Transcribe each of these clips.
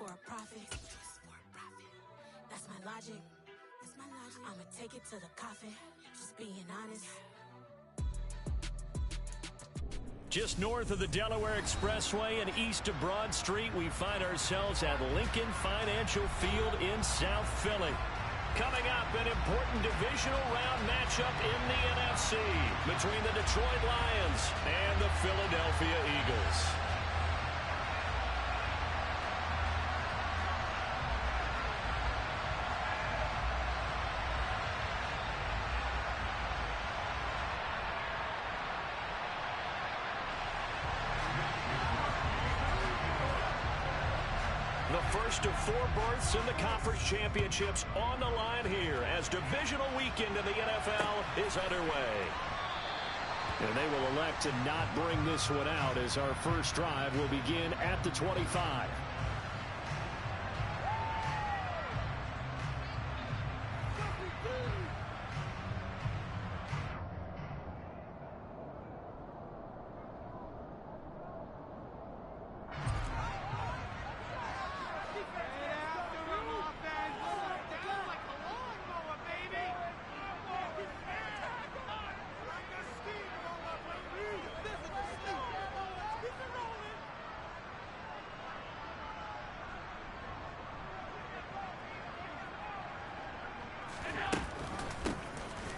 for a profit. That's my logic. I'ma take it to the coffin. Just being honest. Just north of the Delaware Expressway and east of Broad Street, we find ourselves at Lincoln Financial Field in South Philly. Coming up, an important divisional round matchup in the NFC between the Detroit Lions and the Philadelphia Eagles. The first of 4 berths in the conference championships on the line here as divisional weekend in the NFL is underway. And they will elect to not bring this one out as our first drive will begin at the 25.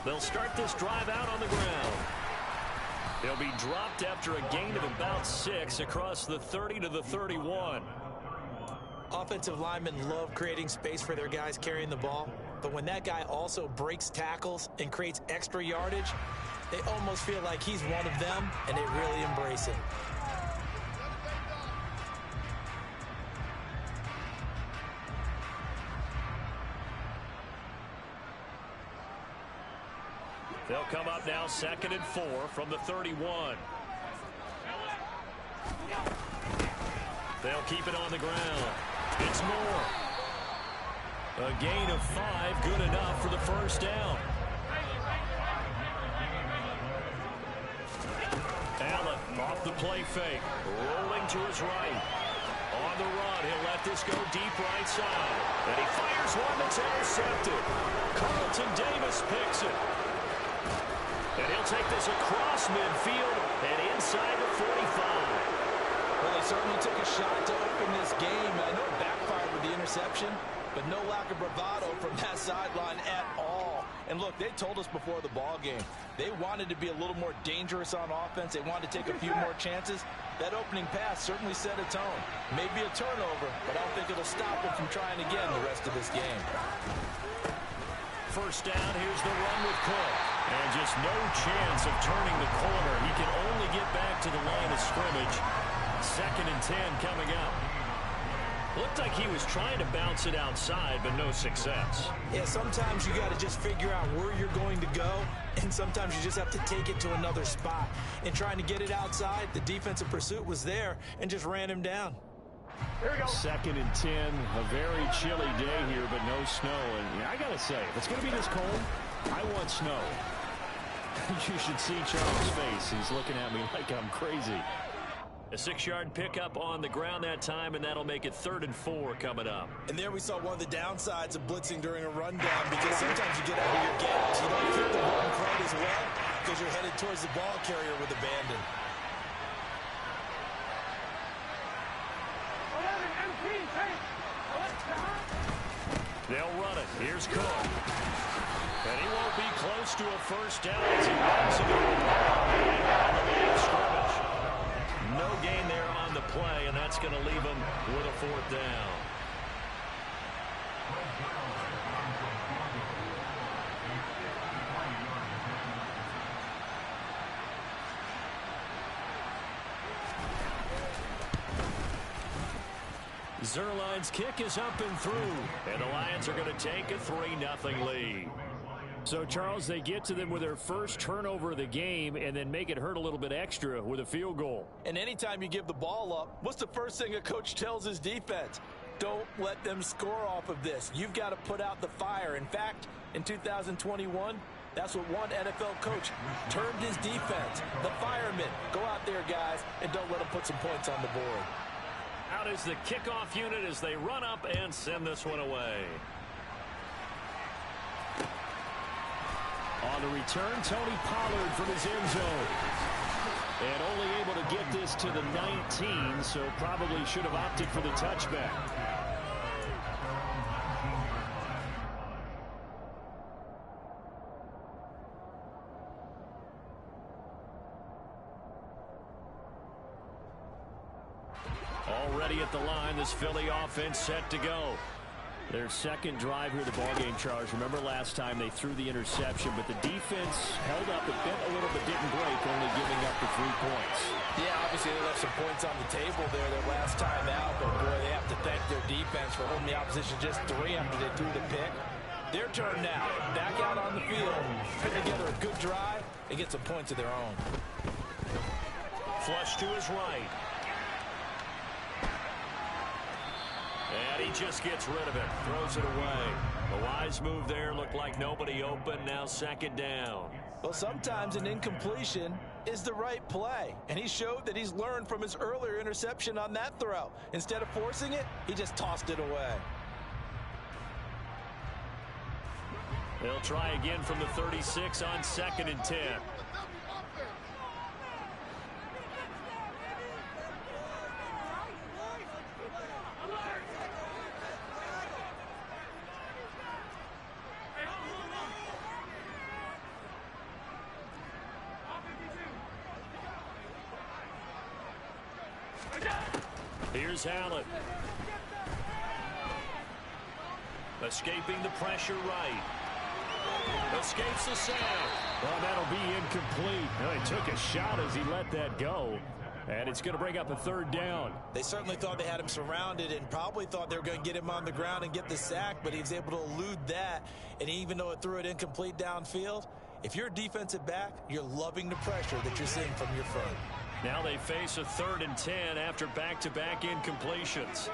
They'll start this drive out on the ground. They'll be dropped after a gain of about 6 across the 30 to the 31. Offensive linemen love creating space for their guys carrying the ball, but when that guy also breaks tackles and creates extra yardage, they almost feel like he's one of them, and they really embrace it. They'll come up now 2nd and 4 from the 31. They'll keep it on the ground. It's Moore. A gain of 5, good enough for the first down. Allen off the play fake, rolling to his right. On the run, he'll let this go deep right side. And he fires one that's intercepted. Carlton Davis picks it. And he'll take this across midfield and inside the 45. Well, they certainly took a shot to open this game. I know it backfired with the interception, but no lack of bravado from that sideline at all. And look, they told us before the ball game, they wanted to be a little more dangerous on offense. They wanted to take a few more chances. That opening pass certainly set a tone. Maybe a turnover, but I don't think it'll stop them from trying again the rest of this game. First down, here's the run with Cook. And just no chance of turning the corner. He can only get back to the line of scrimmage. 2nd and 10 coming up. Looked like he was trying to bounce it outside, but no success. Yeah, sometimes you got to just figure out where you're going to go, and sometimes you just have to take it to another spot. In trying to get it outside, the defensive pursuit was there and just ran him down. Here we go. 2nd and 10, a very chilly day here, but no snow. And I got to say, if it's going to be this cold, I want snow. You should see Charles' face. He's looking at me like I'm crazy. A 6-yard pickup on the ground that time, and that'll make it 3rd and 4 coming up. And there we saw one of the downsides of blitzing during a rundown, because sometimes you get out of your gaps. You don't keep the ball in front as well because you're headed towards the ball carrier with abandon. They'll run it. Here's Cook. And he won't be close to a first down as he runs into the line of scrimmage. No gain there on the play, and that's going to leave him with a 4th down. Zerline's kick is up and through, and the Lions are going to take a 3-0 lead. So, Charles, they get to them with their first turnover of the game and then make it hurt a little bit extra with a field goal. And anytime you give the ball up, what's the first thing a coach tells his defense? Don't let them score off of this. You've got to put out the fire. In fact, in 2021, that's what one NFL coach termed his defense. The firemen. Go out there, guys, and don't let them put some points on the board. out as the kickoff unit as they run up and send this one away. On the return, Tony Pollard from his end zone. And only able to get this to the 19, so probably should have opted for the touchback. Already at the line, this Philly offense set to go. Their second drive here of the ballgame, Charles. Remember last time they threw the interception, but the defense held up. It bent a little but didn't break, only giving up the 3 points. Yeah, obviously they left some points on the table there their last time out, but boy, they have to thank their defense for holding the opposition just 3 after they threw the pick. Their turn now. Back out on the field, put together a good drive, and get some points of their own. Flush to his right. And he just gets rid of it, throws it away. A wise move there, looked like nobody open, now second down. Well, sometimes an incompletion is the right play, and he showed that he's learned from his earlier interception on that throw. Instead of forcing it, he just tossed it away. They'll try again from the 36 on 2nd and 10. Here's Allen. Escaping the pressure right. Escapes the sack. Well, that'll be incomplete. Well, he took a shot as he let that go. And it's going to bring up a 3rd down. They certainly thought they had him surrounded and probably thought they were going to get him on the ground and get the sack, but he was able to elude that. And even though it threw it incomplete downfield, if you're a defensive back, you're loving the pressure that you're seeing from your front. Now they face a 3rd and 10 after back-to-back incompletions.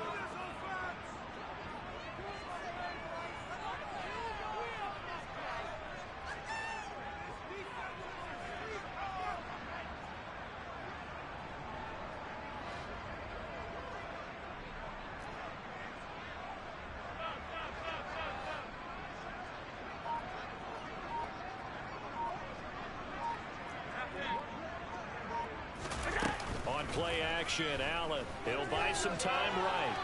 Play action, Allen. He'll buy some time right.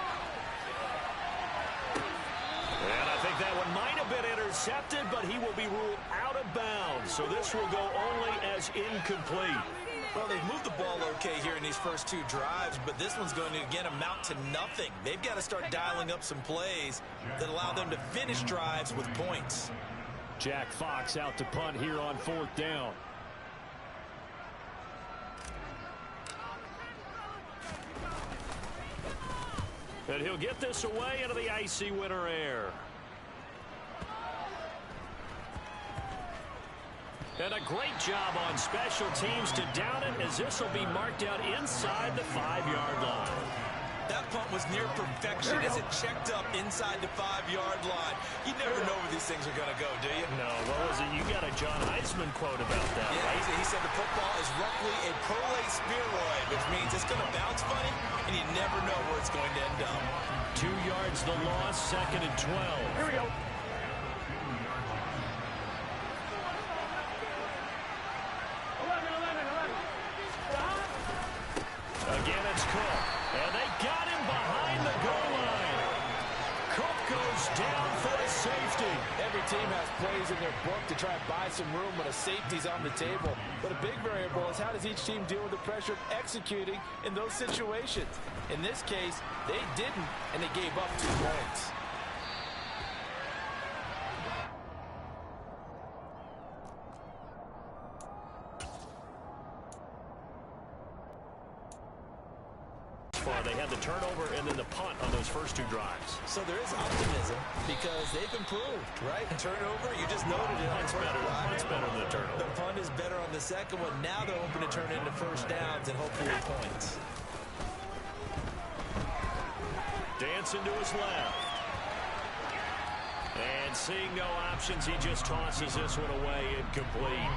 And I think that one might have been intercepted, but he will be ruled out of bounds. So this will go only as incomplete. Well, they've moved the ball okay here in these first 2 drives, but this one's going to, again, amount to nothing. They've got to start dialing up some plays that allow them to finish drives with points. Jack Fox out to punt here on 4th down. And he'll get this away into the icy winter air. And a great job on special teams to down it, as this will be marked out inside the 5-yard line. That punt was near perfection as it checked up inside the 5-yard line. You never know where these things are going to go, do you? No. What was it? You got a John Heisman quote about that, yeah, right? He said the football is roughly a prolate spheroid, which means it's going to bounce funny, and you never know where it's going to end up. 2 yards the loss, 2nd and 12. Here we go. Again, it's Cook. And they got him behind the goal line. Cook goes down for a safety. Every team has plays in their book to try and buy some room when a safety's on the table. But a big variable is how does each team deal with the pressure of executing in those situations. In this case, they didn't, and they gave up 2 points. They had the turnover and then the punt on those first 2 drives. So there is optimism because they've improved, right? Turnover, you just noted it. Punt's better than the turnover. The punt is better on the second one. Now they're hoping to turn into first downs and hopefully points. Dancing to his left. And seeing no options, he just tosses this one away incomplete.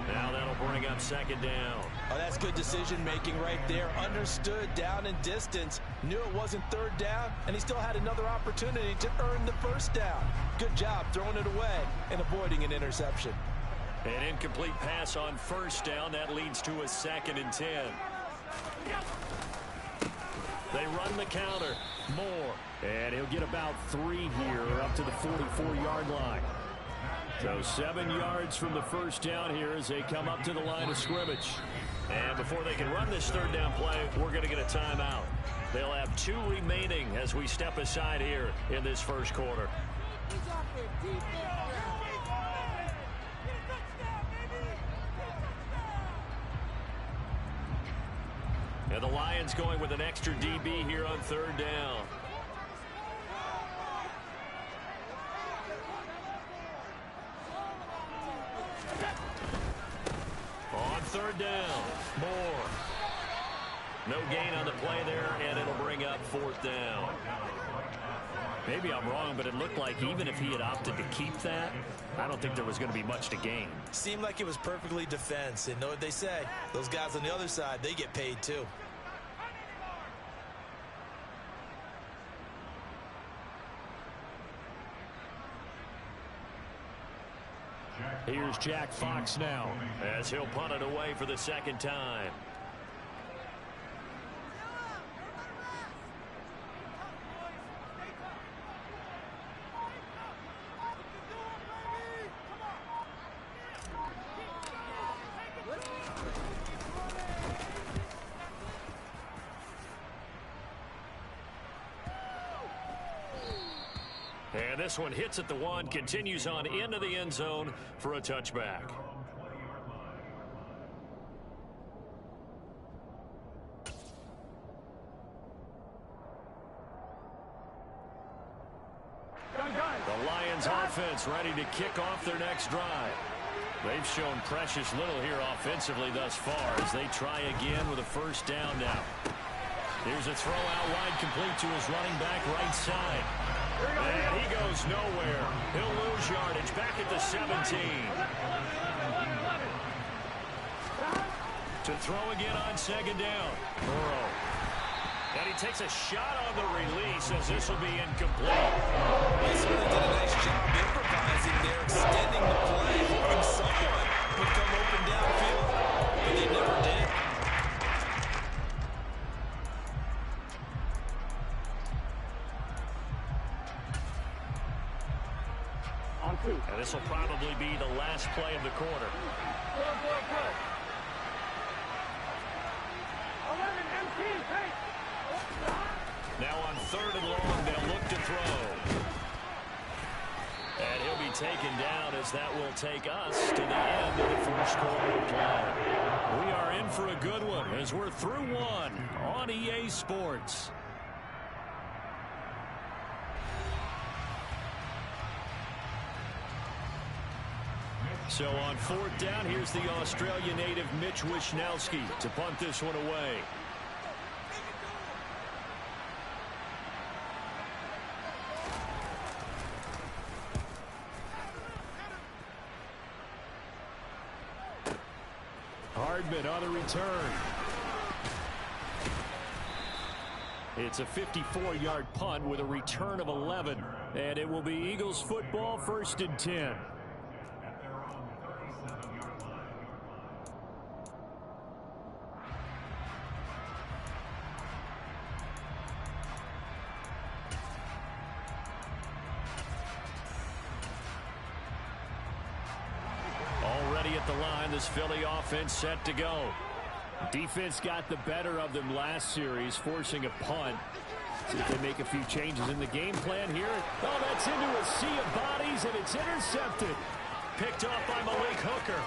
Now that'll bring up second down. Oh, that's good decision-making right there. Understood down and distance. Knew it wasn't third down, and he still had another opportunity to earn the first down. Good job throwing it away and avoiding an interception. An incomplete pass on first down. That leads to a 2nd and 10. They run the counter. Moore. And he'll get about 3 here up to the 44-yard line. So 7 yards from the first down here as they come up to the line of scrimmage. And before they can run this third down play, we're going to get a timeout. They'll have 2 remaining as we step aside here in this first quarter. And the Lions going with an extra DB here on third down. On third down, Moore. No gain on the play there, and it'll bring up 4th down. Maybe I'm wrong, but it looked like even if he had opted to keep that, I don't think there was going to be much to gain. Seemed like it was perfectly defense. And know what they say? Those guys on the other side, they get paid too. Here's Jack Fox now as he'll punt it away for the 2nd time. And this one hits at the 1, continues on into the end zone for a touchback. The Lions offense ready to kick off their next drive. They've shown precious little here offensively thus far as they try again with a first down now. Here's a throw out wide complete to his running back right side. And he goes nowhere. He'll lose yardage back at the 17. To throw again on second down. Burrow. And he takes a shot on the release as this will be incomplete. They certainly did a nice job improvising there, extending the play, hoping someone would come open downfield, but they never did. And this will probably be the last play of the quarter. Now on 3rd and long, they'll look to throw. And he'll be taken down as that will take us to the end of the first quarter of play. We are in for a good one as we're through 1 on EA Sports. So on 4th down, here's the Australian native Mitch Wishnowsky to punt this one away. Hardman on the return. It's a 54-yard punt with a return of 11. And it will be Eagles football, 1st and 10. At the line, this Philly offense set to go. Defense got the better of them last series, forcing a punt. See if they make a few changes in the game plan here. Oh, that's into a sea of bodies, and it's intercepted. Picked off by Malik Hooker.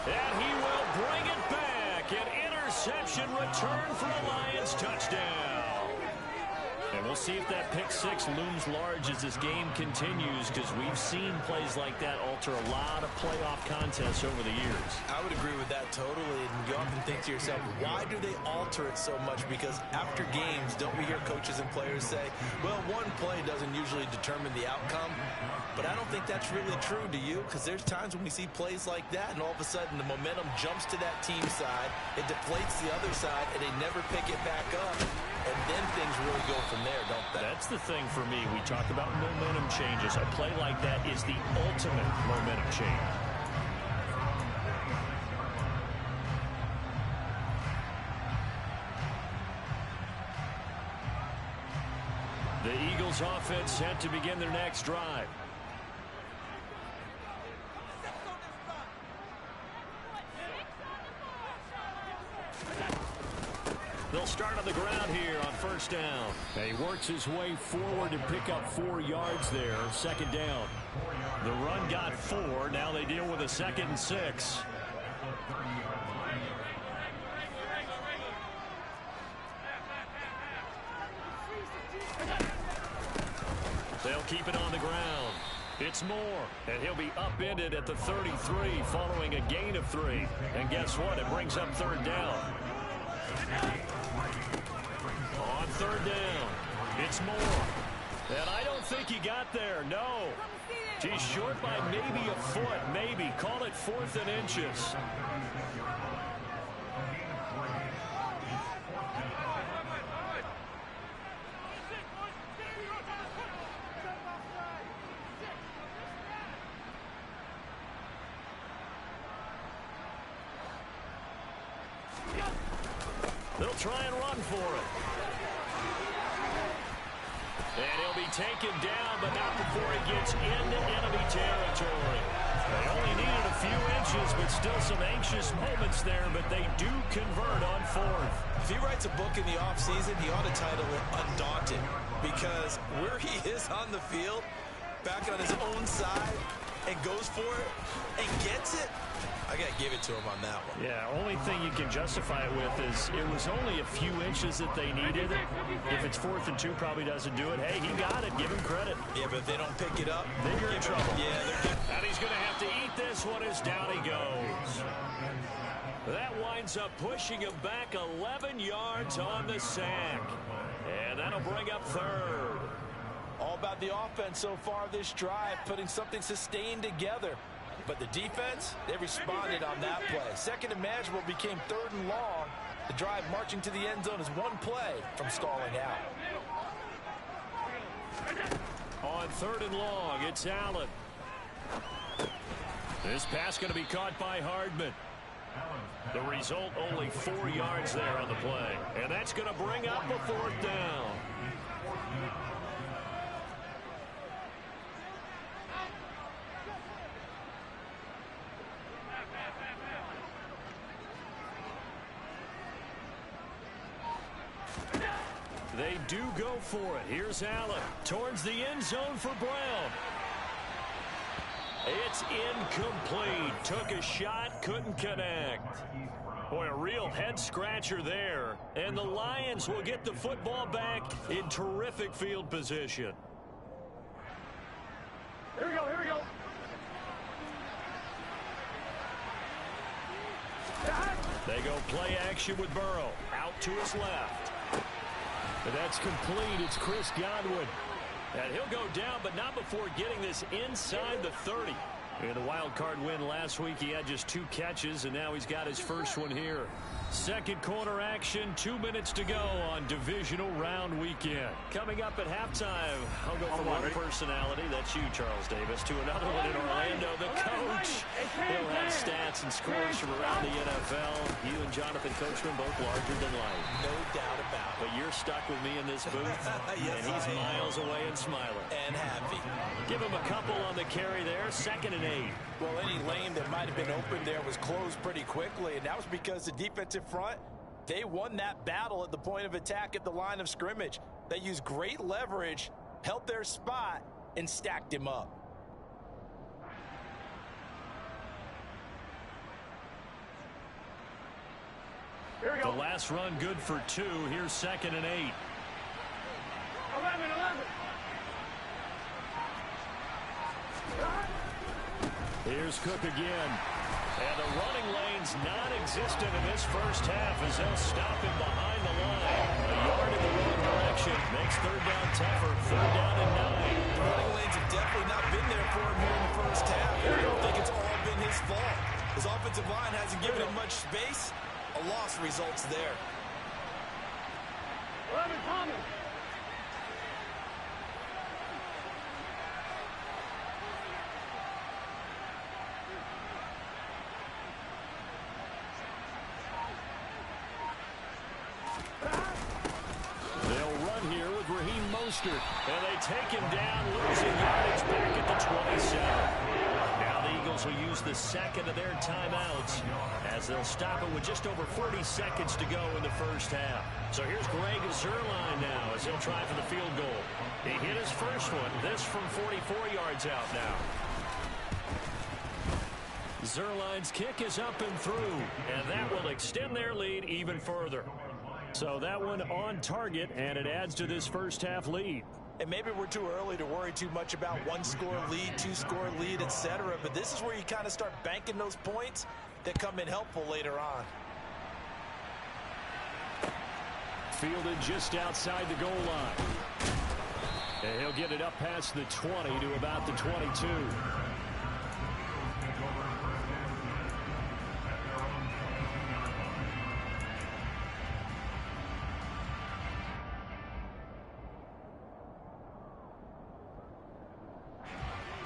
And he will bring it back. An interception return for a Lions touchdown. And we'll we'll see if that pick six looms large as this game continues, because we've seen plays like that alter a lot of playoff contests over the years. I would agree with that totally. And you often think to yourself, why do they alter it so much? Because after games, don't we hear coaches and players say, well, one play doesn't usually determine the outcome. But I don't think that's really true, do you? Because there's times when we see plays like that, and all of a sudden the momentum jumps to that team side, it deflates the other side, and they never pick it back up. And then things really go from there, don't they? That's the thing for me. We talk about momentum changes. A play like that is the ultimate momentum change. The Eagles offense set to begin their next drive. They'll start on the ground here on first down. And he works his way forward to pick up 4 yards there. Second down. The run got 4. Now they deal with a 2nd and 6. They'll keep it on the ground. It's Moore, and he'll be upended at the 33 following a gain of 3. And guess what? It brings up 3rd down. On 3rd down, it's Moore. And I don't think he got there, no. He's short by maybe a foot, maybe. Call it 4th and inches. They'll try and run for it. And he'll be taken down, but not before he gets into enemy territory. They only needed a few inches, but still some anxious moments there, but they do convert on 4th. If he writes a book in the offseason, he ought to title it Undaunted, because where he is on the field, back on his own side, and goes for it, and gets it, I got to give it to him on that one. Yeah, only thing you can justify it with is it was only a few inches that they needed. If it's 4th and 2, probably doesn't do it. Hey, he got it. Give him credit. Yeah, but if they don't pick it up, then you're in trouble. Yeah, and he's going to have to eat this one as down he goes. That winds up pushing him back 11 yards on the sack. And that'll bring up 3rd. All about the offense so far this drive, putting something sustained together. But the defense, they responded on that play. 2nd and manageable became 3rd and long. The drive marching to the end zone is one play from stalling out. On 3rd and long, it's Allen. This pass going to be caught by Hardman. The result, only 4 yards there on the play. And that's going to bring up a 4th down. They do go for it. Here's Allen towards the end zone for Brown. It's incomplete. Took a shot, couldn't connect. Boy, a real head-scratcher there. And the Lions will get the football back in terrific field position. Here we go, here we go. They go play action with Burrow. Out to his left. And that's complete. It's Chris Godwin. And he'll go down, but not before getting this inside the 30. In the wild card win last week, he had just 2 catches, and now he's got his first one here. Second quarter action, 2 minutes to go on Divisional Round Weekend. Coming up at halftime, I'll go from one personality, that's you, Charles Davis, to another one in Orlando, the coach. He'll have stats and scores from around the NFL. You and Jonathan Coachman both larger than life. No doubt about it. But you're stuck with me in this booth, yes, and he's miles away and smiling. And happy. Give him a couple on the carry there, 2nd and 8. Well, any lane that might have been open there was closed pretty quickly, and that was because the defensive front, they won that battle at the point of attack at the line of scrimmage. They used great leverage, held their spot, and stacked him up. The last run good for 2. Here's 2nd and 8. Here's Cook again. And the running lane's non-existent in this first half as they'll stop him behind the line. A yard in the wrong direction. Makes third down tougher. Third down and 9. The running lanes have definitely not been there for him here in the first half. I don't think it's all been his fault. His offensive line hasn't given him much space. A loss results there. And they take him down, losing yardage back at the 27. Now the Eagles will use the second of their timeouts as they'll stop it with just over 40 seconds to go in the first half. So here's Greg Zuerlein now as he'll try for the field goal. He hit his first one. This from 44 yards out now. Zuerlein's kick is up and through, and that will extend their lead even further. So that one on target, and it adds to this first half lead. And maybe we're too early to worry too much about one-score lead, two-score lead, etc. But this is where you kind of start banking those points that come in helpful later on. Fielded just outside the goal line. And he'll get it up past the 20 to about the 22.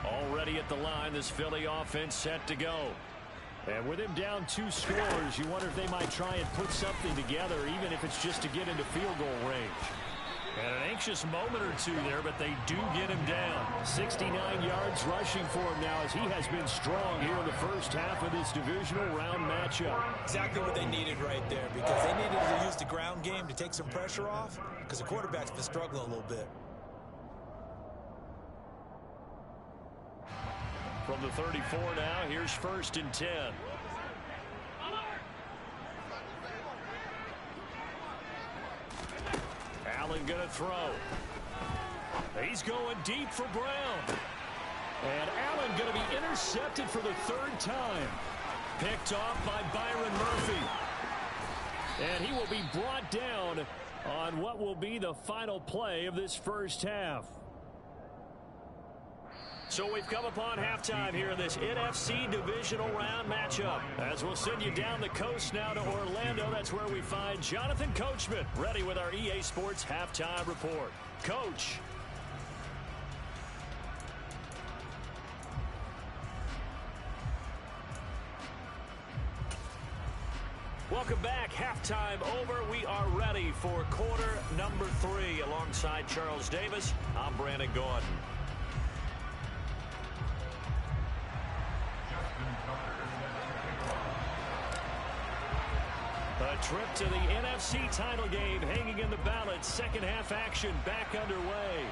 Already at the line, this Philly offense set to go. And with him down 2 scores, you wonder if they might try and put something together, even if it's just to get into field goal range. And an anxious moment or two there, but they do get him down. 69 yards rushing for him now as he has been strong here in the first half of this divisional round matchup. Exactly what they needed right there, because they needed to use the ground game to take some pressure off, because the quarterback's been struggling a little bit. From the 34 now, here's 1st and 10. Allen gonna throw. He's going deep for Brown. And Allen gonna be intercepted for the 3rd time. Picked off by Byron Murphy. And he will be brought down on what will be the final play of this first half. So we've come upon halftime here in this NFC divisional round matchup. As we'll send you down the coast now to Orlando, that's where we find Jonathan Coachman ready with our EA Sports halftime report. Coach. Welcome back. Halftime over. We are ready for quarter number 3. Alongside Charles Davis, I'm Brandon Gordon. A trip to the NFC title game hanging in the balance. Second half action back underway.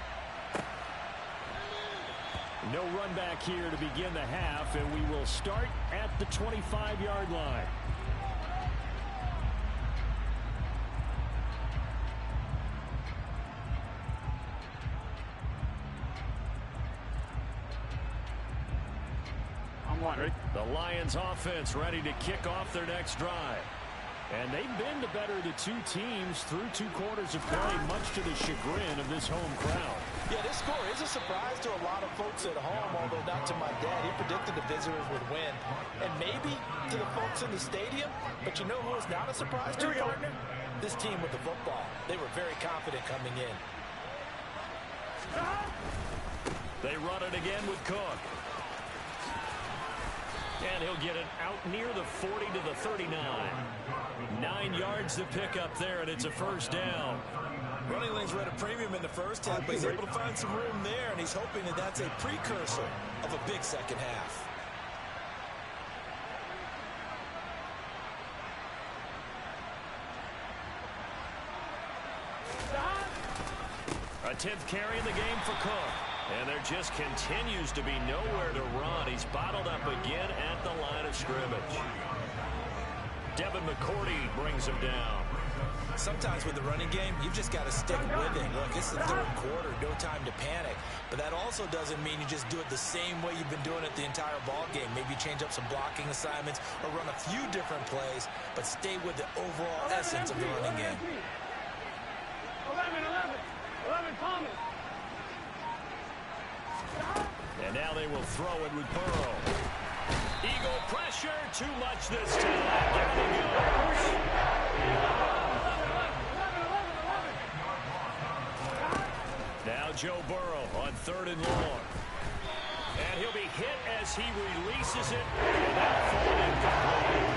No run back here to begin the half, and we will start at the 25-yard line. The Lions offense ready to kick off their next drive. And they've been the better of the 2 teams through 2 quarters of play, much to the chagrin of this home crowd. Yeah, this score is a surprise to a lot of folks at home, although not to my dad. He predicted the visitors would win. And maybe to the folks in the stadium, but you know who is not a surprise to, partner? This team with the football. They were very confident coming in. They run it again with Cook. And he'll get it out near the 40 to the 39. 9 yards to pick up there, and it's a first down. Running lanes were at a premium in the first half, but he's able to find some room there, and he's hoping that that's a precursor of a big second half. A 10th carry in the game for Cook. And there just continues to be nowhere to run. He's bottled up again at the line of scrimmage. Devin McCourty brings him down. Sometimes with the running game, you've just got to stick with it. Look, it's the third quarter, no time to panic. But that also doesn't mean you just do it the same way you've been doing it the entire ball game. Maybe change up some blocking assignments or run a few different plays, but stay with the overall essence of the running game. 11, Thomas. And now they will throw it with Burrow. Eagle pressure, too much this time. Down he goes. Now Joe Burrow on 3rd and long. And he'll be hit as he releases it. And that fall incomplete.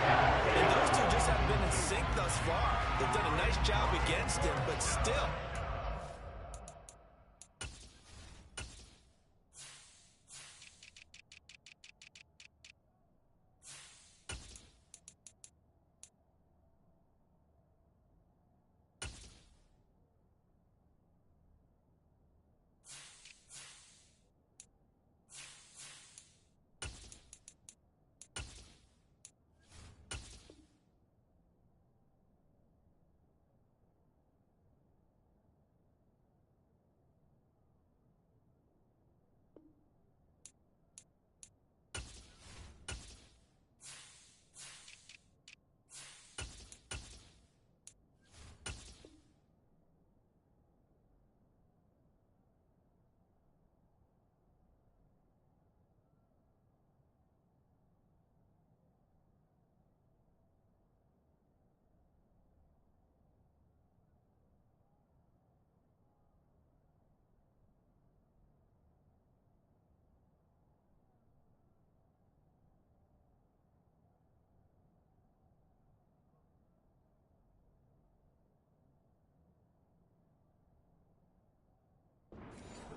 And those two just haven't been in sync thus far. They've done a nice job against him, but still.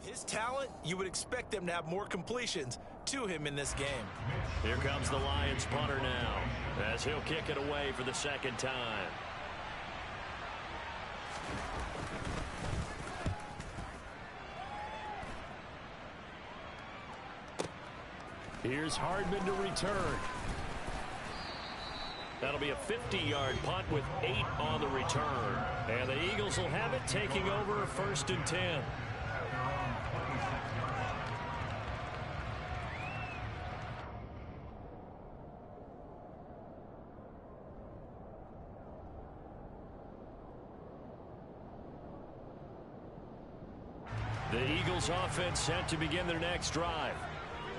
His talent, you would expect them to have more completions to him in this game. Here comes the Lions punter now, as he'll kick it away for the second time. Here's Hardman to return. That'll be a 50-yard punt with 8 on the return. And the Eagles will have it, taking over 1st and 10. The Eagles offense set to begin their next drive.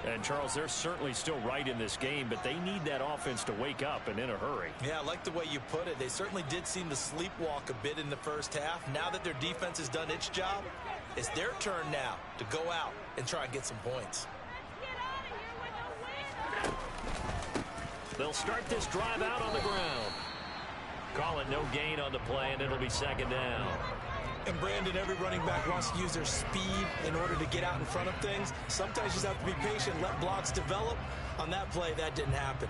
And, Charles, they're certainly still right in this game, but they need that offense to wake up and in a hurry. Yeah, I like the way you put it. They certainly did seem to sleepwalk a bit in the first half. Now that their defense has done its job, it's their turn now to go out and try and get some points. They'll start this drive out on the ground. Call it no gain on the play, and it'll be 2nd down. And, Brandon, every running back wants to use their speed in order to get out in front of things. Sometimes you just have to be patient, let blocks develop. On that play, that didn't happen.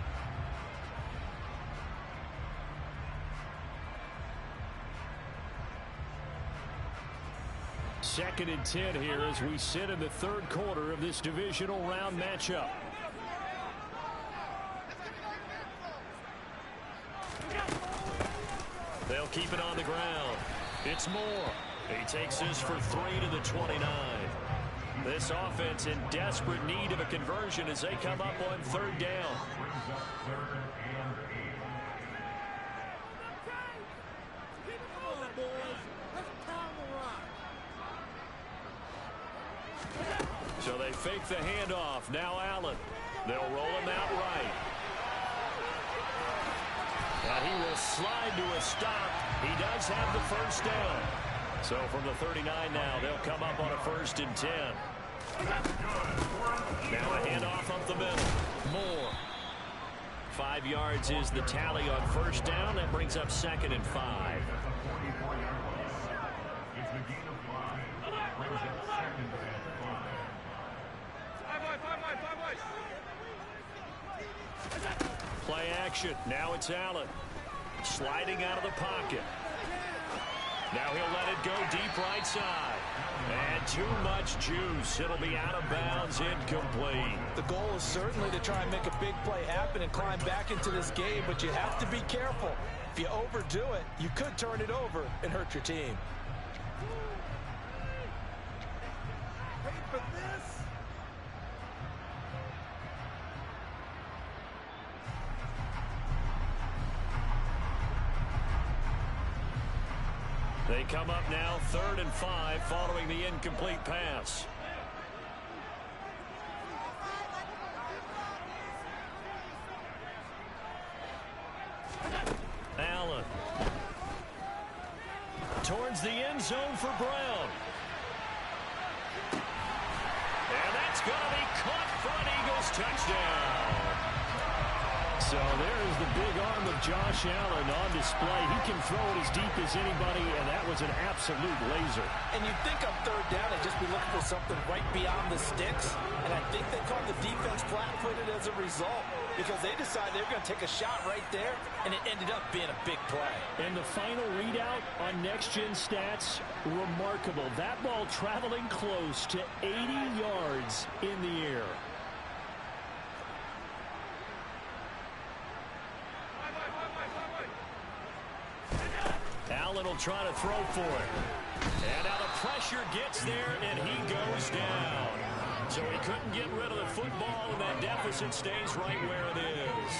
Second and 10 here as we sit in the 3rd quarter of this divisional round matchup. They'll keep it on the ground. It's Moore. He takes this for 3 to the 29. This offense in desperate need of a conversion as they come up on 3rd down. So they fake the handoff. Now Allen. They'll roll him out right. And he will slide to a stop. He does have the 1st down. So from the 39 now, they'll come up on a 1st and 10. Now a handoff up the middle. Moore. 5 yards is the tally on 1st down. That brings up 2nd and 5. Play action. Now it's Allen. Sliding out of the pocket. Now he'll let it go deep right side. And too much juice. It'll be out of bounds, incomplete. The goal is certainly to try and make a big play happen and climb back into this game, but you have to be careful. If you overdo it, you could turn it over and hurt your team. Wait for this. They come up now 3rd and 5 following the incomplete pass. Allen. Towards the end zone for Brown. And that's going to be caught for an Eagles touchdown. So there is the big arm of Josh Allen on display. He can throw it as deep as anybody, and that was an absolute laser. And you'd think on 3rd down they'd just be looking for something right beyond the sticks. And I think they caught the defense flat-footed as a result because they decided they were going to take a shot right there, and it ended up being a big play. And the final readout on next-gen stats, remarkable. That ball traveling close to 80 yards in the air. Allen will try to throw for it. And now the pressure gets there, and he goes down. So he couldn't get rid of the football, and that deficit stays right where it is.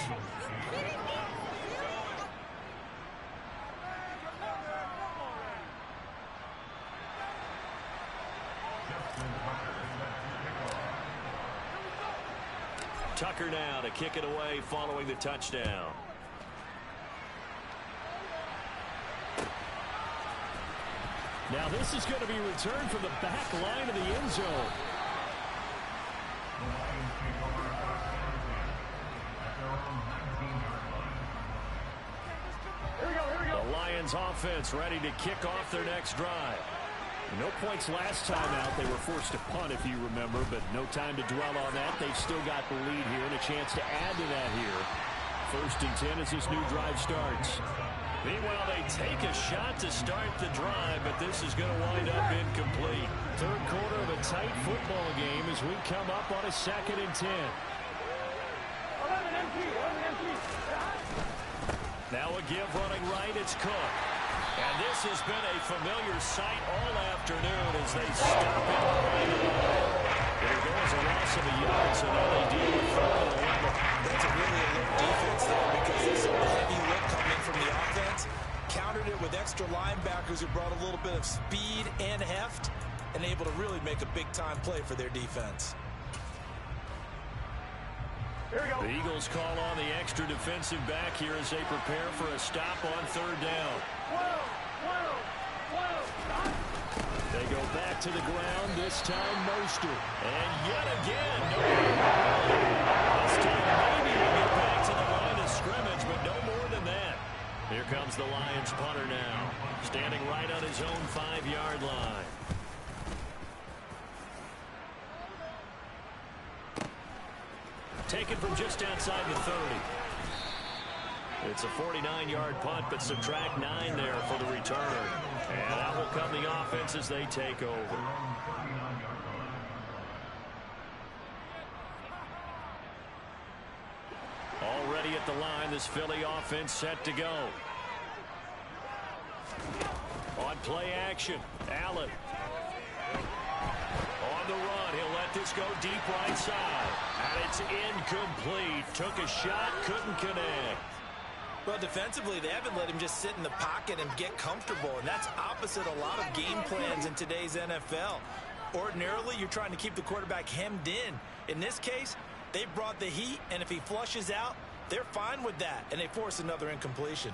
Tucker now to kick it away following the touchdown. Now this is going to be returned from the back line of the end zone. The Lions offense ready to kick off their next drive. No points last time out. They were forced to punt, if you remember, but no time to dwell on that. They've still got the lead here and a chance to add to that here. 1st and 10 as this new drive starts. Meanwhile, they take a shot to start the drive, but this is going to wind up incomplete. 3rd quarter of a tight football game as we come up on a 2nd and 10. 11 empty. Now a give running right, it's Cook. And this has been a familiar sight all afternoon as they stop it right away. There goes a loss of a yard, so now they deal with 4th and 11. That's a really alert defense there because they saw the heavy lift coming from the offense, countered it with extra linebackers who brought a little bit of speed and heft, and able to really make a big-time play for their defense. The Eagles call on the extra defensive back here as they prepare for a stop on 3rd down. They go back to the ground, this time Mostert. And yet again, this time maybe we'll get back to the line of scrimmage, but no more than that. Here comes the Lions punter now, standing right on his own 5-yard line. Taken from just outside the 30. It's a 49-yard punt, but subtract 9 there for the return. And out will come the offense as they take over. Already at the line, this Philly offense set to go. On play action, Allen. On the run, he'll let this go deep right side. And it's incomplete. Took a shot, couldn't connect. Well, defensively, they haven't let him just sit in the pocket and get comfortable, and that's opposite a lot of game plans in today's NFL. Ordinarily, you're trying to keep the quarterback hemmed in. In this case, they brought the heat, and if he flushes out, they're fine with that, and they force another incompletion.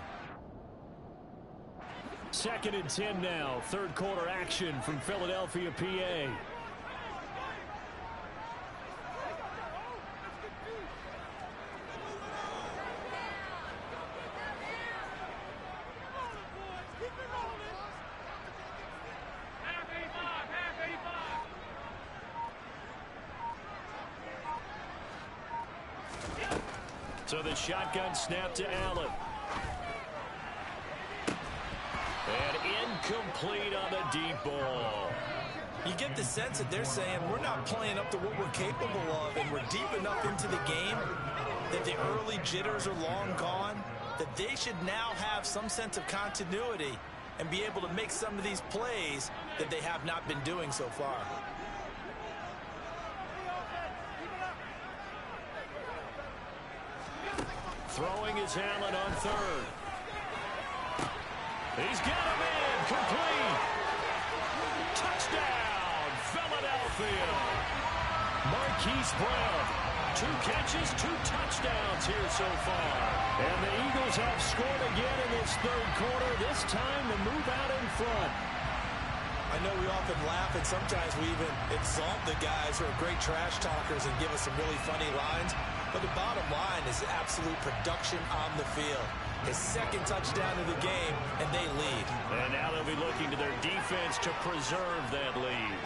2nd and 10 now. 3rd quarter action from Philadelphia, PA. So the shotgun snap to Allen. And incomplete on the deep ball. You get the sense that they're saying we're not playing up to what we're capable of, and we're deep enough into the game that the early jitters are long gone. that they should now have some sense of continuity and be able to make some of these plays that they have not been doing so far. Throwing is Allen on third. He's got him in. Complete. Touchdown, Philadelphia. Marquise Brown. 2 catches, 2 touchdowns here so far. And the Eagles have scored again in this third quarter. This time to move out in front. I know we often laugh and sometimes we even exalt the guys who are great trash talkers and give us some really funny lines. But the bottom line is absolute production on the field. His second touchdown of the game, and they lead. And now they'll be looking to their defense to preserve that lead.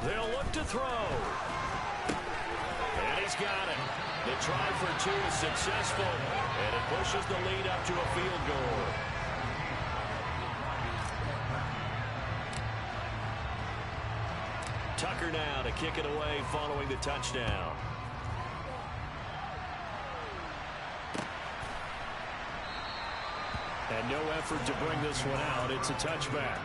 They'll look to throw. And he's got it. The try for 2 is successful, and it pushes the lead up to a field goal. Tucker now to kick it away following the touchdown. And no effort to bring this one out. It's a touchback.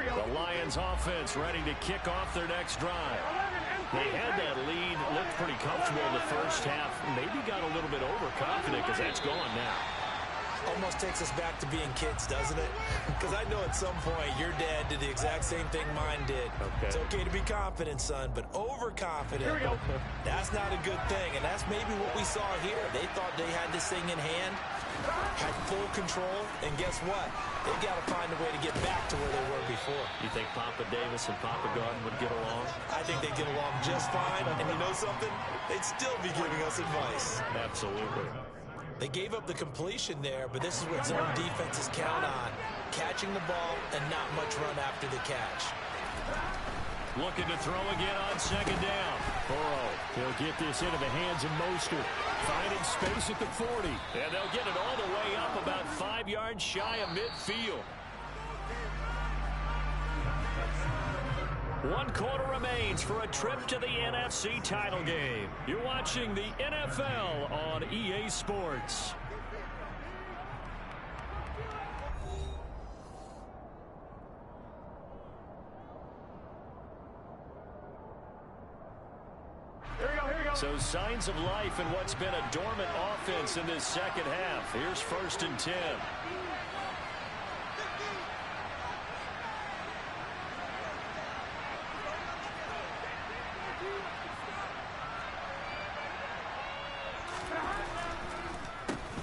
The Lions offense ready to kick off their next drive. They had that lead, looked pretty comfortable in the first half. Maybe got a little bit overconfident because that's gone now. Almost takes us back to being kids, doesn't it? Because I know at some point your dad did the exact same thing mine did. Okay. It's okay to be confident, son, but overconfident, that's not a good thing. And that's maybe what we saw here. They thought they had this thing in hand, had full control, and guess what? They've got to find a way to get back to where they were before. You think Papa Davis and Papa Garden would get along? I think they get along just fine. And you know something? They'd still be giving us advice. Absolutely. They gave up the completion there, but this is what zone defenses count on. Catching the ball and not much run after the catch. Looking to throw again on second down. Burrow, he'll get this into the hands of Mostert. Finding space at the 40. And they'll get it all the way up about 5 yards shy of midfield. 1 quarter remains for a trip to the NFC title game. You're watching the NFL on EA Sports. So signs of life in what's been a dormant offense in this second half. Here's 1st and 10.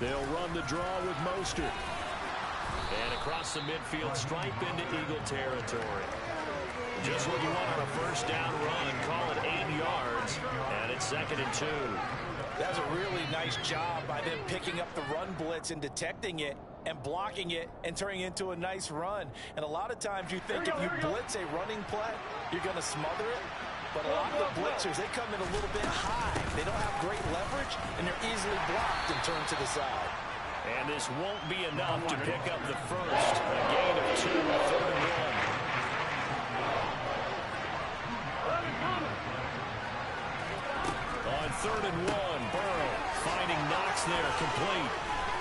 They'll run the draw with Mostert. And across the midfield stripe into Eagle territory. Just what you want on a first down run. Call it 8 yards. And it's 2nd and 2. That's a really nice job by them picking up the run blitz and detecting it and blocking it and turning it into a nice run. And a lot of times you think if you blitz a running play, you're going to smother it. But a lot of the blitzers, they come in a little bit high. They don't have great leverage, and they're easily blocked and turned to the side. And this won't be enough to pick up the first. A gain of 2, 3rd and 1. On 3rd and 1, Burrow finding Knox there, complete.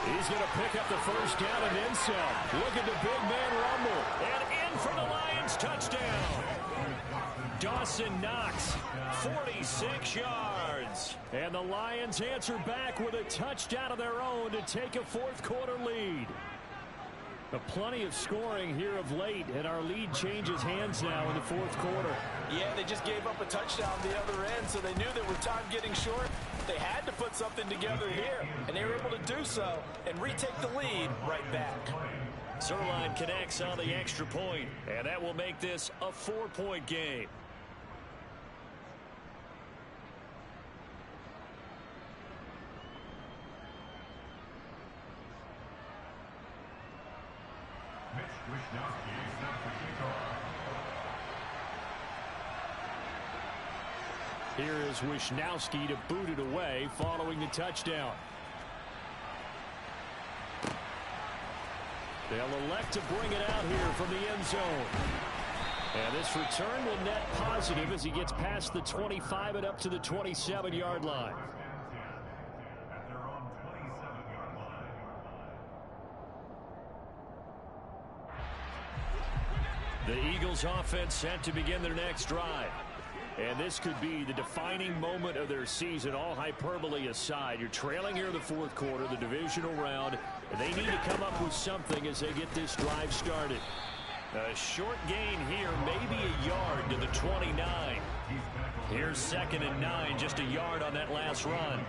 He's going to pick up the first down and then some. Look at the big man rumble. And in for the Lions touchdown. Dawson Knox, 46 yards. And the Lions answer back with a touchdown of their own to take a 4th quarter lead. Plenty of scoring here of late, and our lead changes hands now in the fourth quarter. Yeah, they just gave up a touchdown the other end, so they knew that with time getting short, they had to put something together here, and they were able to do so and retake the lead right back. Zerline connects on the extra point, and that will make this a 4-point game. Here is Wisnowski to boot it away following the touchdown. They'll elect to bring it out here from the end zone. And this return will net positive as he gets past the 25 and up to the 27-yard line. The Eagles offense set to begin their next drive. And this could be the defining moment of their season, all hyperbole aside. You're trailing here in the fourth quarter, the divisional round. And they need to come up with something as they get this drive started. A short gain here, maybe a yard to the 29. Here's 2nd and 9, just a yard on that last run.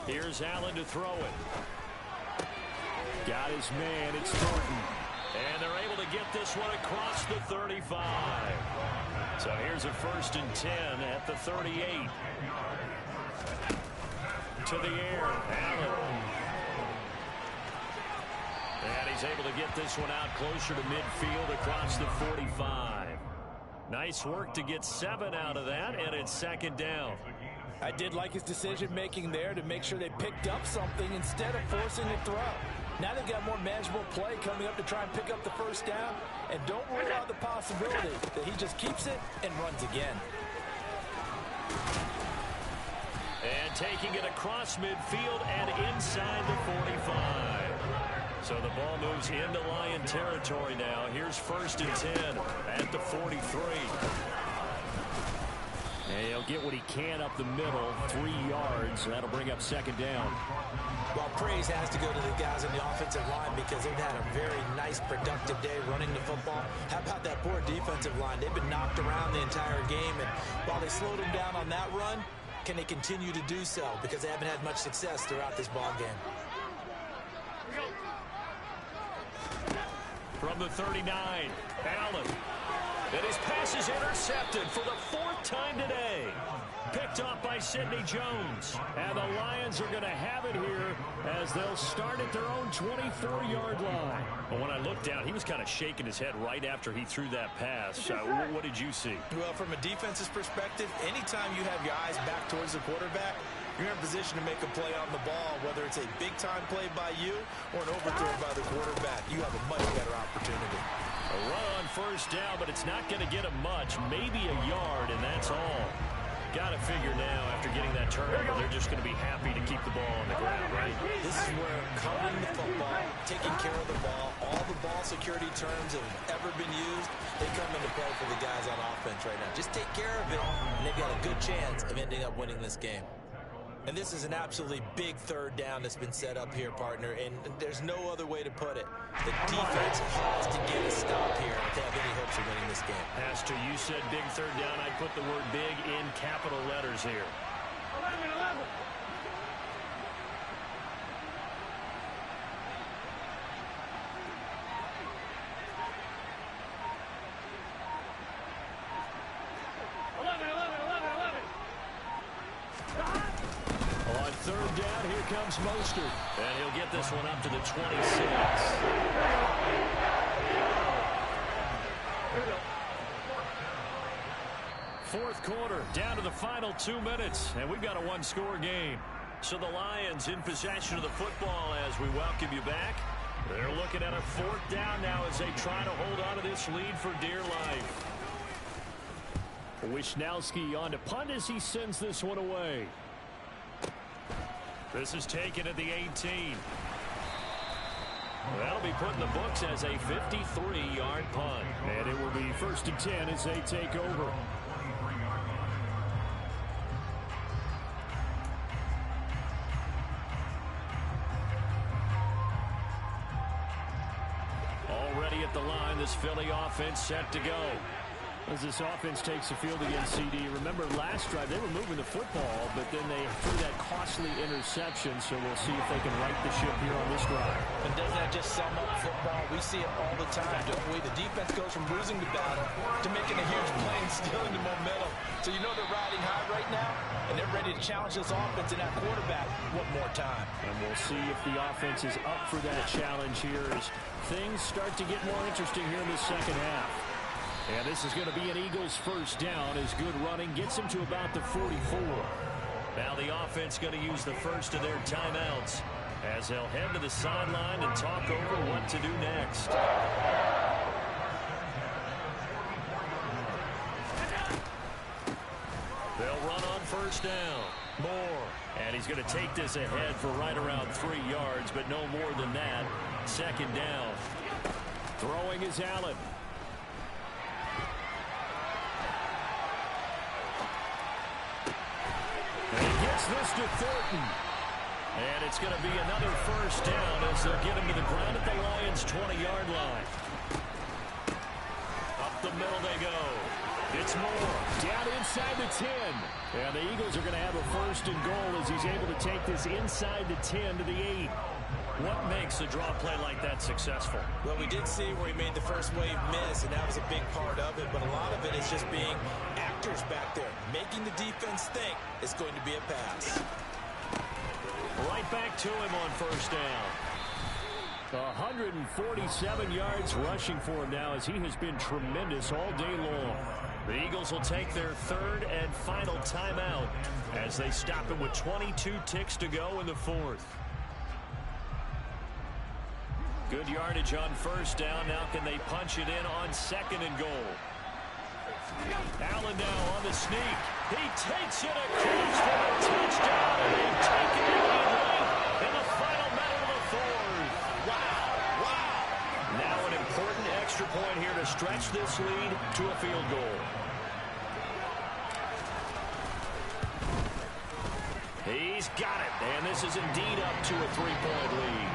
Here's Allen to throw it. Got his man, it's Thornton. And they're able to get this one across the 35. So here's a 1st and 10 at the 38. To the air, Allen. And he's able to get this one out closer to midfield across the 45. Nice work to get 7 out of that, and it's 2nd down. I did like his decision-making there to make sure they picked up something instead of forcing a throw. Now they've got more manageable play coming up to try and pick up the 1st down. And don't rule out the possibility that he just keeps it and runs again. And taking it across midfield and inside the 45. So the ball moves into Lion territory now. Here's 1st and 10 at the 43. And he'll get what he can up the middle, 3 yards. That'll bring up 2nd down. Well, praise has to go to the guys on the offensive line because they've had a very nice, productive day running the football. How about that poor defensive line? They've been knocked around the entire game, and while they slowed them down on that run, can they continue to do so? Because they haven't had much success throughout this ball game. From the 39, Allen. And his pass is intercepted for the 4th time today. Picked off by Sidney Jones. And the Lions are going to have it here as they'll start at their own 24-yard line. Well, when I looked down, he was kind of shaking his head right after he threw that pass. What did you see? Well, from a defense's perspective, anytime you have your eyes back towards the quarterback, you're in a position to make a play on the ball, whether it's a big-time play by you or an overthrow by the quarterback. You have a much better opportunity. A run on 1st down, but it's not going to get him much. Maybe a yard, and that's all. Got to figure now, after getting that turnover, they're just going to be happy to keep the ball on the ground, right? This is where covering the football, taking care of the ball, all the ball security terms that have ever been used, they come into play for the guys on offense right now. Just take care of it, and they've got a good chance of ending up winning this game. And this is an absolutely big 3rd down that's been set up here, partner, and there's no other way to put it. The defense has to get a stop here if they have any hopes of winning this game. Pastor, you said big 3rd down. I'd put the word big in capital letters here. 11. On 3rd down, here comes Mostert. And he'll get this one up to the 26. Fourth quarter, down to the final 2 minutes, and we've got a 1-score game. So the Lions in possession of the football as we welcome you back. They're looking at a 4th down now as they try to hold on to this lead for dear life. Wisnowski on to punt as he sends this one away. This is taken at the 18. That'll be put in the books as a 53-yard punt. And it will be 1st and 10 as they take over. ready at the line. This Philly offense set to go. As this offense takes the field against CD, remember last drive they were moving the football, but then they threw that costly interception, so we'll see if they can right the ship here on this drive. And doesn't that just sum up football? We see it all the time, don't we? The defense goes from losing the battle to making a huge play and stealing the momentum. So you know they're riding high right now, and they're ready to challenge this offense and that quarterback one more time. And we'll see if the offense is up for that challenge here as things start to get more interesting here in the second half. And this is going to be an Eagles first down as good running gets him to about the 44. Now the offense going to use the first of their timeouts as they'll head to the sideline and talk over what to do next. They'll run on first down. Moore. And he's going to take this ahead for right around 3 yards, but no more than that. Second down. Throwing is Allen. This to Thornton. And it's going to be another first down as they'll get him to the ground at the Lions' 20-yard line. Up the middle they go. It's Moore. Down inside the 10. And the Eagles are going to have a first and goal as he's able to take this inside the 10 to the 8. What makes a draw play like that successful? Well, we did see where he made the first wave miss, and that was a big part of it. But a lot of it is just being actors back there, making the defense think it's going to be a pass. Right back to him on first down. 147 yards rushing for him now as he has been tremendous all day long. The Eagles will take their third and final timeout as they stop him with 22 ticks to go in the fourth. Good yardage on first down. Now can they punch it in on second and goal? Allen now on the sneak. He takes it across for a touchdown. And they've taken the lead late in the final minute of the fourth. Wow. Now an important extra point here to stretch this lead to a field goal. He's got it. And this is indeed up to a 3-point lead.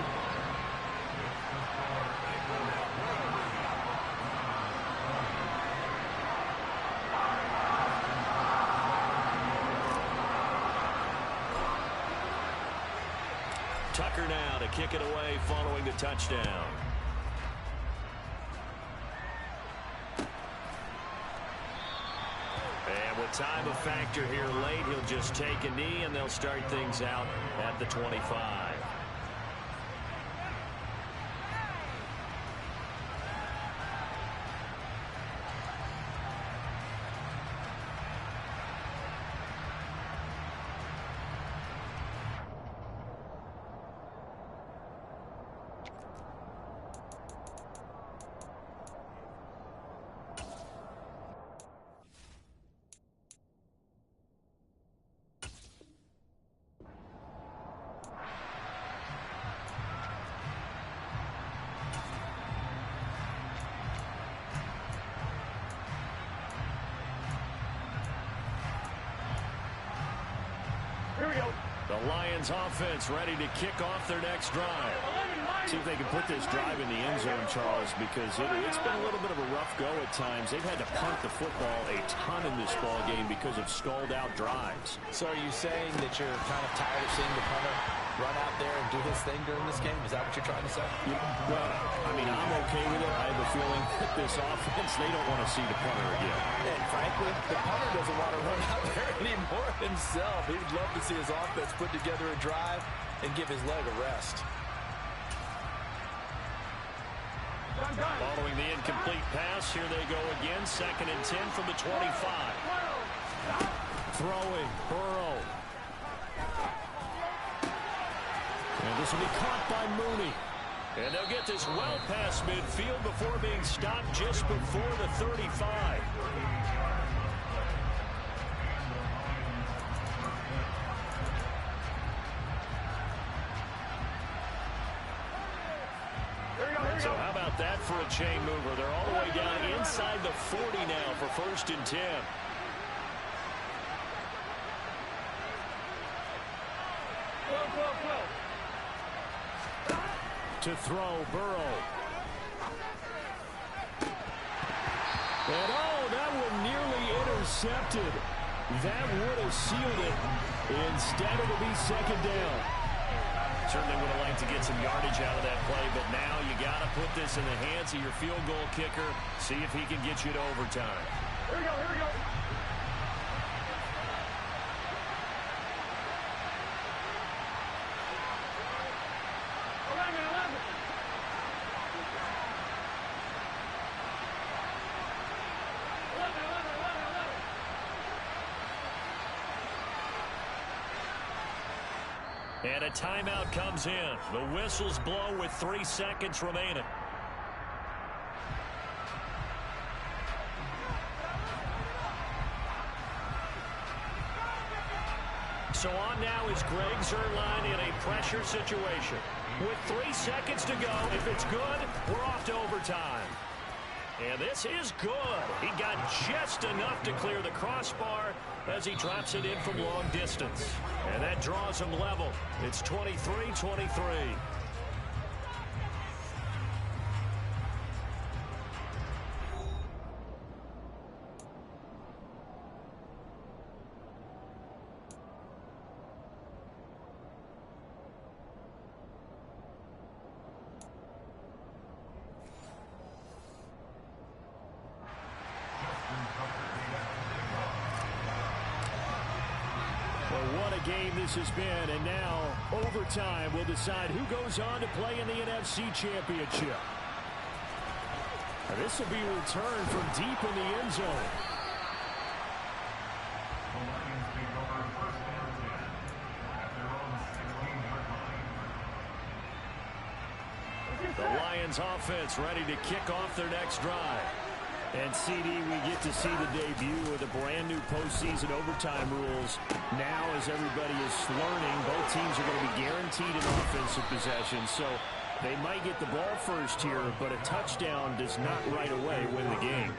Tucker now to kick it away following the touchdown. And with time a factor here late, he'll just take a knee and they'll start things out at the 25. The Lions offense ready to kick off their next drive. See if they can put this drive in the end zone, Charles, because it's been a little bit of a rough go at times. They've had to punt the football a ton in this ball game because of stalled-out drives. So are you saying that you're kind of tired of seeing the punter run out there and do his thing during this game? Is that what you're trying to say? Well, I mean, I'm okay with it. I have a feeling that this offense, they don't want to see the punter again. And frankly, the punter doesn't want to run out there anymore himself. He'd love to see his offense put together a drive and give his leg a rest. Following the incomplete pass, here they go again. 2nd and 10 from the 25. Throwing, Burrow. And this will be caught by Mooney. And they'll get this well past midfield before being stopped just before the 35. So how about that for a chain mover? They're all the way down inside the 40 now for 1st and 10. To throw, Burrow. And oh, that one nearly intercepted. That would have sealed it. Instead, it'll be second down. Certainly would have liked to get some yardage out of that play, but now you got to put this in the hands of your field goal kicker. See if he can get you to overtime. Here we go, here we go. And a timeout comes in. The whistles blow with 3 seconds remaining. So on now is Greg Zuerlein in a pressure situation. With 3 seconds to go, if it's good, we're off to overtime. And this is good. He got just enough to clear the crossbar as he drops it in from long distance. And that draws him level. It's 23-23. What a game this has been, and now overtime will decide who goes on to play in the NFC Championship. Now, this will be returned from deep in the end zone. The Lions offense ready to kick off their next drive. And, CD, we get to see the debut of the brand-new postseason overtime rules. Now, as everybody is learning, both teams are going to be guaranteed an offensive possession. So they might get the ball first here, but a touchdown does not right away win the game.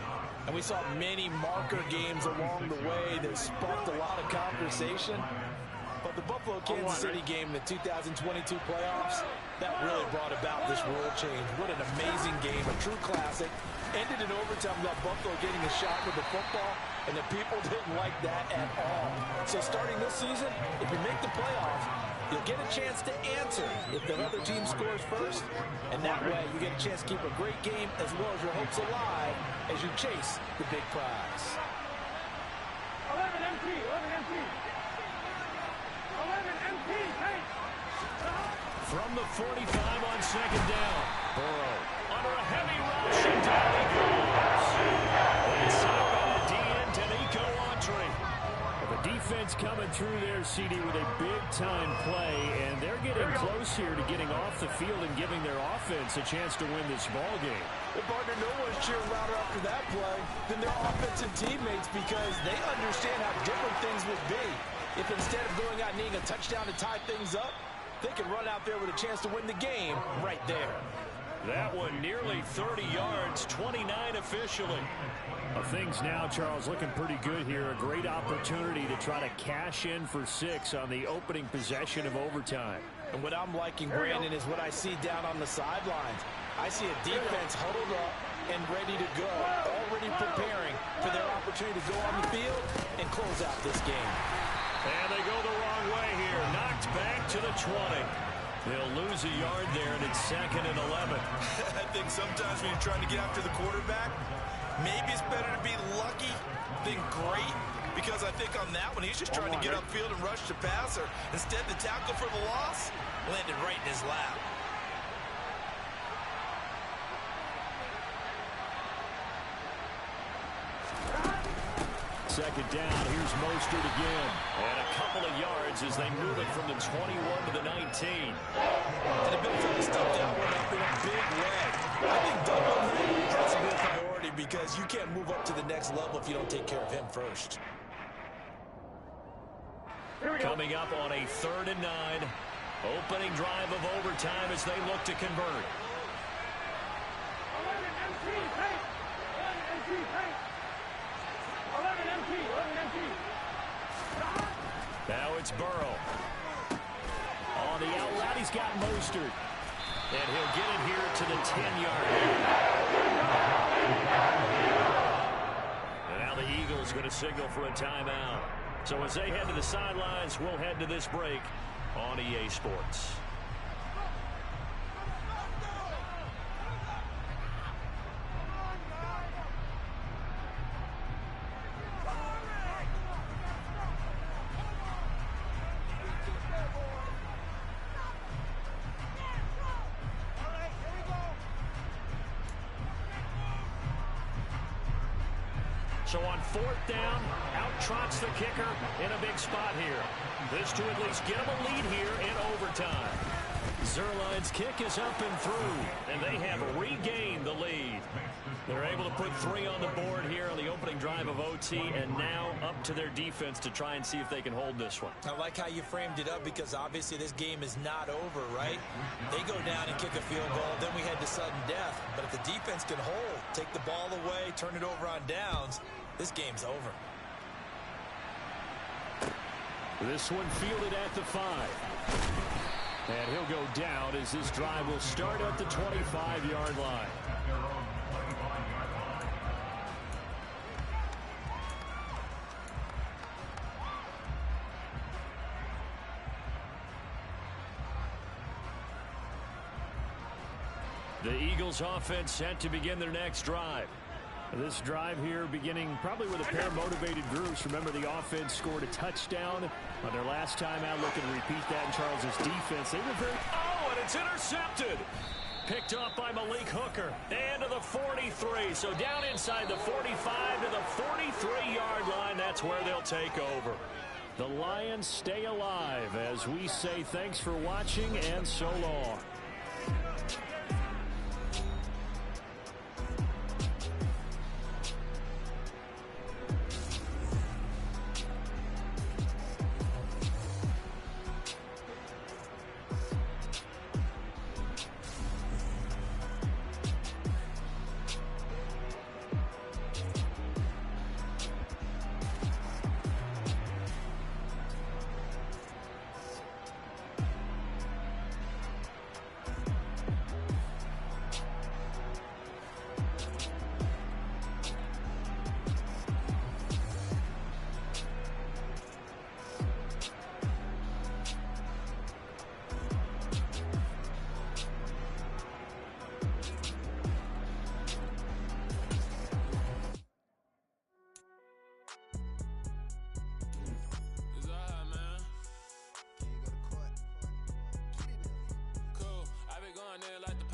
And we saw many marker games along the way that sparked a lot of conversation. But the Buffalo-Kansas City game in the 2022 playoffs, that really brought about this rule change. What an amazing game, a true classic. Ended in overtime without Buffalo getting a shot with the football, and the people didn't like that at all. So starting this season, if you make the playoffs, you'll get a chance to answer if the other team scores first, and that way you get a chance to keep a great game as well as your hopes alive as you chase the big prize. 11 MT, 11 MT. 11 MT, hey! From the 45 on second down. Burrow under a heavy rush, and down he goes. It's up by the DN, Danico Autry. Well, the defense coming through there, CD, with a big-time play, and they're getting close here to getting off the field and giving their offense a chance to win this ball game. Well, partner, no one's cheering louder after that play than their offensive teammates because they understand how different things would be if instead of going out and needing a touchdown to tie things up, they can run out there with a chance to win the game right there. That one nearly 30 yards, 29 officially. Well, things now, Charles, looking pretty good here. A great opportunity to try to cash in for 6 on the opening possession of overtime. And what I'm liking, Brandon, is what I see down on the sidelines. I see a defense huddled up and ready to go, already preparing for their opportunity to go on the field and close out this game. And they go the wrong way here. Knocked back to the 20. They'll lose a yard there, and it's 2nd and 11. I think sometimes when you're trying to get after the quarterback, maybe it's better to be lucky than great, because I think on that one, he's just trying to get upfield and rush the passer. Instead, the tackle for the loss landed right in his lap. Second down, here's Mostert again. And a couple of yards as they move it from the 21 to the 19. And the Bills have to step that one up in a big way. I think doubling him has to be a priority because you can't move up to the next level if you don't take care of him first. Coming up on a 3rd and 9. Opening drive of overtime as they look to convert. 11 MT, hey! 11 MT, hey! 11 MT, 11 MT. Now it's Burrow. On the out route, he's got Mostert. And he'll get it here to the 10-yard line. Eagles going to signal for a timeout. So as they head to the sidelines, we'll head to this break on EA Sports. So on fourth down, out trots the kicker in a big spot here. This to at least get them a lead here in overtime. Zerline's kick is up and through, and they have regained the lead. They're able to put 3 on the board here on the opening drive of OT, and now up to their defense to try and see if they can hold this one. I like how you framed it up because obviously this game is not over, right? They go down and kick a field goal, then we head to sudden death. But if the defense can hold, take the ball away, turn it over on downs, this game's over. This one fielded at the 5. And he'll go down as this drive will start at the 25-yard line. The Eagles offense set to begin their next drive. This drive here beginning probably with a pair of motivated groups. Remember, the offense scored a touchdown on their last time out. Looking to repeat that in Charles's defense. They were very... Oh, and it's intercepted. Picked up by Malik Hooker. And to the 43. So down inside the 45 to the 43-yard line. That's where they'll take over. The Lions stay alive as we say thanks for watching and so long. Like